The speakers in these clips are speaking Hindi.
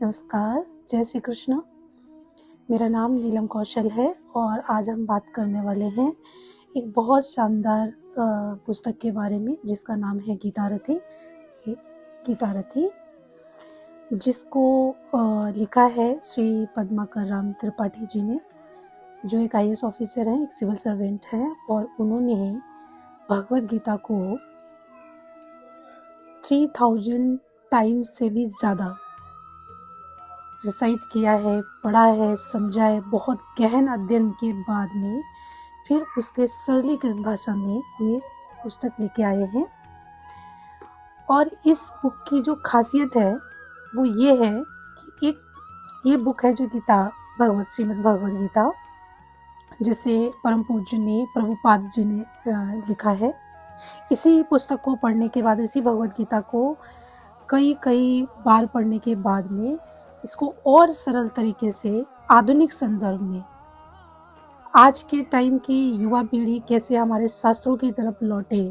नमस्कार, जय श्री कृष्ण। मेरा नाम नीलम कौशल है और आज हम बात करने वाले हैं एक बहुत शानदार पुस्तक के बारे में जिसका नाम है गीतारथी। ये गीतारथी जिसको लिखा है श्री पद्माकर राम त्रिपाठी जी ने, जो एक IAS ऑफिसर हैं, एक सिविल सर्वेंट हैं और उन्होंने भगवद गीता को 3000 टाइम्स से भी ज़्यादा रिसाइट किया है, पढ़ा है, समझा है। बहुत गहन अध्ययन के बाद में फिर उसके सरलीकृत भाषा में ये पुस्तक लेके आए हैं। और इस बुक की जो खासियत है वो ये है कि एक ये बुक है जो गीता श्रीमद् भगवद गीता, जिसे परम पूज्य ने प्रभुपाद जी ने लिखा है। इसी पुस्तक को पढ़ने के बाद, इसी भगवद गीता को कई बार पढ़ने के बाद में इसको और सरल तरीके से आधुनिक संदर्भ में आज के टाइम की युवा पीढ़ी कैसे हमारे शास्त्रों की तरफ लौटे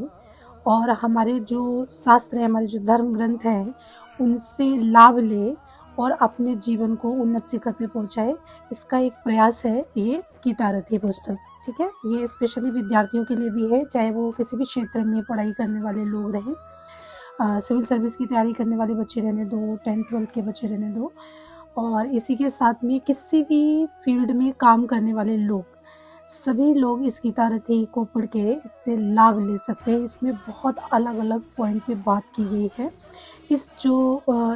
और हमारे जो शास्त्र हैं, हमारे जो धर्म ग्रंथ हैं, उनसे लाभ ले और अपने जीवन को उन्नत शिखर पे पहुंचाए, इसका एक प्रयास है ये गीतारथी पुस्तक। ठीक है, ये स्पेशली विद्यार्थियों के लिए भी है, चाहे वो किसी भी क्षेत्र में पढ़ाई करने वाले लोग रहें, सिविल सर्विस की तैयारी करने वाले बच्चे रहने दो, 10th-12th के बच्चे रहने दो, और इसी के साथ में किसी भी फील्ड में काम करने वाले लोग, सभी लोग इस गीतारथी को पढ़ के इससे लाभ ले सकते हैं। इसमें बहुत अलग अलग पॉइंट पे बात की गई है।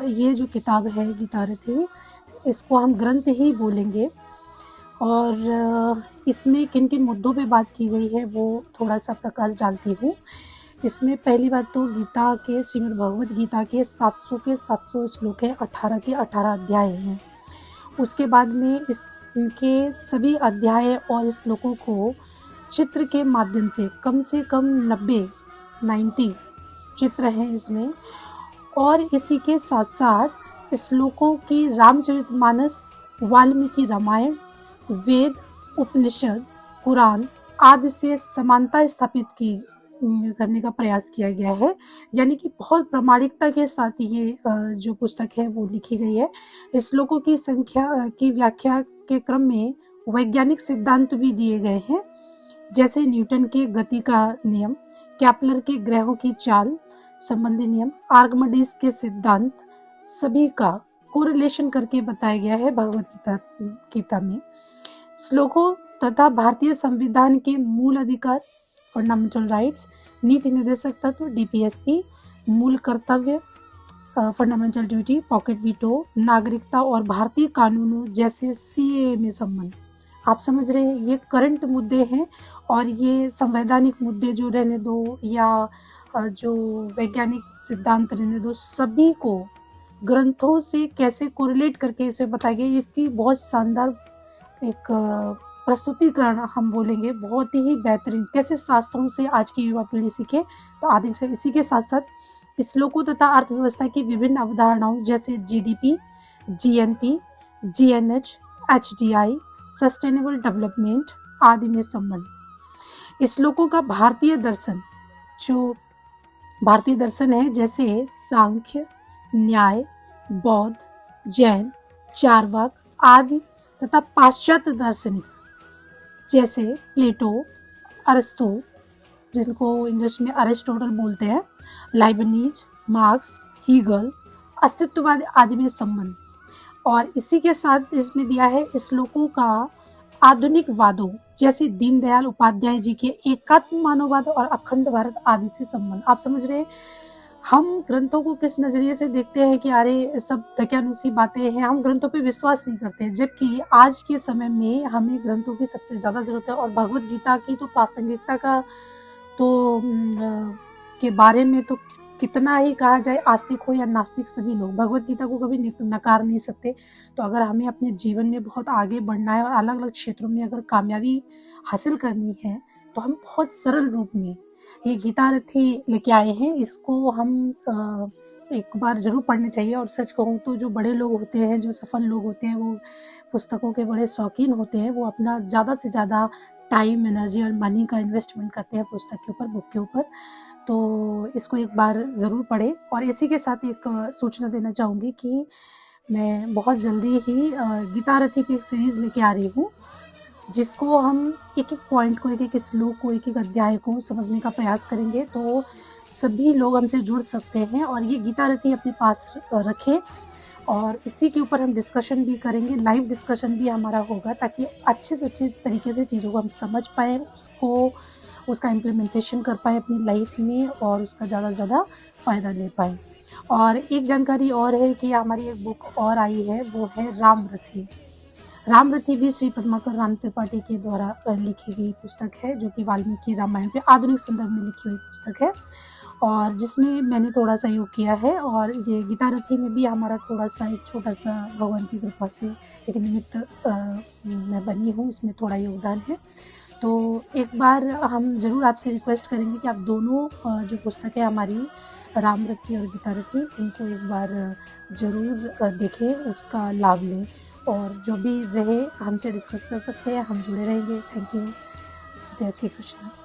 ये जो किताब है गीतारथी, इसको हम ग्रंथ ही बोलेंगे। और इसमें किन किन मुद्दों पे बात की गई है वो थोड़ा सा प्रकाश डालती हूँ। इसमें पहली बात तो गीता के श्रीमद् भगवद गीता के 700 के 700 श्लोक हैं, 18 के 18 अध्याय हैं। उसके बाद में इनके सभी अध्याय और श्लोकों को चित्र के माध्यम से कम 90 चित्र हैं इसमें। और इसी के साथ साथ श्लोकों की रामचरितमानस, वाल्मीकि रामायण, वेद, उपनिषद, पुराण आदि से समानता स्थापित करने का प्रयास किया गया है। यानी कि बहुत प्रामाणिकता के साथ ये जो पुस्तक है वो लिखी गई है। श्लोकों की संख्या की व्याख्या के क्रम में वैज्ञानिक सिद्धांत भी दिए गए हैं, जैसे न्यूटन के गति का नियम, कैपलर के ग्रहों की चाल संबंधी नियम, आर्किमिडीज के सिद्धांत, सभी का कोरिलेशन करके बताया गया है भगवद गीता में। श्लोकों तथा भारतीय संविधान के मूल अधिकार, फंडामेंटल राइट्स, नीति निर्देशक तत्व, DPSP, मूल कर्तव्य, फंडामेंटल ड्यूटी, पॉकेट वीटो, नागरिकता और भारतीय कानूनों जैसे CAA में संबंध। आप समझ रहे हैं, ये करंट मुद्दे हैं। और ये संवैधानिक मुद्दे जो रहने दो या जो वैज्ञानिक सिद्धांत रहने दो, सभी को ग्रंथों से कैसे कोरिलेट करके इसमें बताया गया, इसकी बहुत शानदार एक प्रस्तुतिकरण हम बोलेंगे, बहुत ही बेहतरीन, कैसे शास्त्रों से आज की युवा पीढ़ी सीखे। तो आदि से इसी के साथ साथ श्लोकों तथा अर्थव्यवस्था की विभिन्न अवधारणाओं जैसे GDP, GNP, GNH, HDI, sustainable development आदि में संबंध। श्लोकों का भारतीय दर्शन, जो भारतीय दर्शन है, जैसे सांख्य, न्याय, बौद्ध, जैन, चारवाक आदि, तथा पाश्चात्य दार्शनिक जैसे प्लेटो, अरस्तु, जिनको इंग्लिश में अरिस्टोटल बोलते हैं, लाइबनीज, मार्क्स, हीगल, अस्तित्ववाद आदि में संबंध। और इसी के साथ इसमें दिया है श्लोकों का आधुनिक वादों जैसे दीनदयाल उपाध्याय जी के एकात्म मानववाद और अखंड भारत आदि से संबंध। आप समझ रहे हैं, हम ग्रंथों को किस नजरिए से देखते हैं कि अरे सब दकियानुसी बातें हैं, हम ग्रंथों पे विश्वास नहीं करते, जबकि आज के समय में हमें ग्रंथों की सबसे ज्यादा जरूरत है। और भगवद गीता की तो प्रासंगिकता का तो के बारे में तो कितना ही कहा जाए, आस्तिक हो या नास्तिक, सभी लोग भगवद गीता को कभी नकार नहीं सकते। तो अगर हमें अपने जीवन में बहुत आगे बढ़ना है और अलग अलग क्षेत्रों में अगर कामयाबी हासिल करनी है, तो हम बहुत सरल रूप में ये गीतारथी लेके आए हैं। इसको हम एक बार जरूर पढ़ने चाहिए। और सच कहूँ तो जो बड़े लोग होते हैं, जो सफल लोग होते हैं, वो पुस्तकों के बड़े शौकीन होते हैं। वो अपना ज़्यादा से ज़्यादा टाइम, एनर्जी और मनी का इन्वेस्टमेंट करते हैं पुस्तक के ऊपर, बुक के ऊपर। तो इसको एक बार ज़रूर पढ़ें। और इसी के साथ एक सूचना देना चाहूँगी कि मैं बहुत जल्दी ही गीता रथी पे एक सीरीज़ लेके आ रही हूँ, जिसको हम एक-एक पॉइंट को, एक-एक श्लोक को, एक-एक अध्याय को समझने का प्रयास करेंगे, तो सभी लोग हमसे जुड़ सकते हैं और ये गीता रथी अपने पास रखें और इसी के ऊपर हम डिस्कशन भी करेंगे, लाइव डिस्कशन भी हमारा होगा, ताकि अच्छे से अच्छे तरीके से चीज़ों को हम समझ पाएँ, उसका इम्प्लीमेंटेशन कर पाएँ अपनी लाइफ में और उसका ज़्यादा से ज़्यादा फ़ायदा ले पाएँ। और एक जानकारी और है कि हमारी एक बुक और आई है, वो है रामरथी। रामरथी भी श्री पद्माकर राम त्रिपाठी के द्वारा लिखी गई पुस्तक है, जो कि वाल्मीकि रामायण पे आधुनिक संदर्भ में लिखी हुई पुस्तक है और जिसमें मैंने थोड़ा सहयोग किया है। और ये गीता रथी में भी हमारा थोड़ा सा एक छोटा सा भगवान की कृपा से एक निमित्त मैं बनी हूँ, इसमें थोड़ा योगदान है। तो एक बार हम ज़रूर आपसे रिक्वेस्ट करेंगे कि आप दोनों जो पुस्तक है हमारी, रामरथी और गीता रथी, इनको एक बार ज़रूर देखें, उसका लाभ लें और जो भी रहे हमसे डिस्कस कर सकते हैं, हम जुड़े रहेंगे। Thank you. जय श्री कृष्ण।